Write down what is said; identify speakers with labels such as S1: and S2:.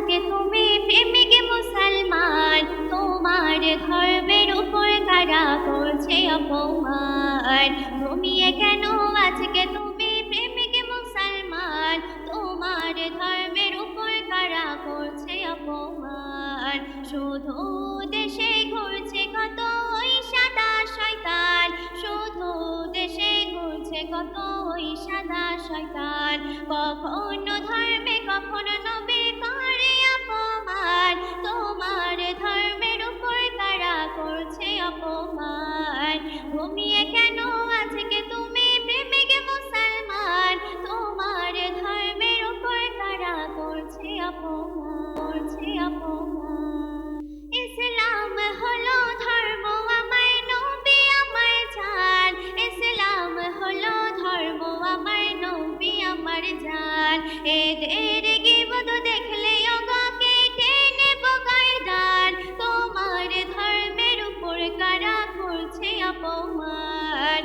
S1: আজকে তুমি প্রেমিক মুসলমান, তোমার ধর্মের উপর কারা করছে অপমান। ঘুমিয়ে কেন আজকে তুমি প্রেমিক মুসলমান, তোমার ধর্মের উপর কারা করছে অপমান। শুধু দেশে ঘুরছে কত ওই সাদা শয়তান, শুধু দেশে ঘুরছে কত ওই সাদা শয়তান। কখনো ধর্মে কখনো নবী করে অপমান, তোমার ধর্মের উপর কারা করছে অপমান। ঘুমিয়ে কেন আজকে তুমি প্রেমিক মুসলমান, তোমার ধর্মের উপর কারা করছে অপমান, করছে অপমান। ইসলাম হলো ধর্ম আমার নবী আমার জান, ইসলাম হলো ধর্ম আমার নবী আমার জান। এদের গীবত দেখলে ওগো কেটে নেব গর্দান, তোমার ধর্মের উপর কারা করছে অপমান।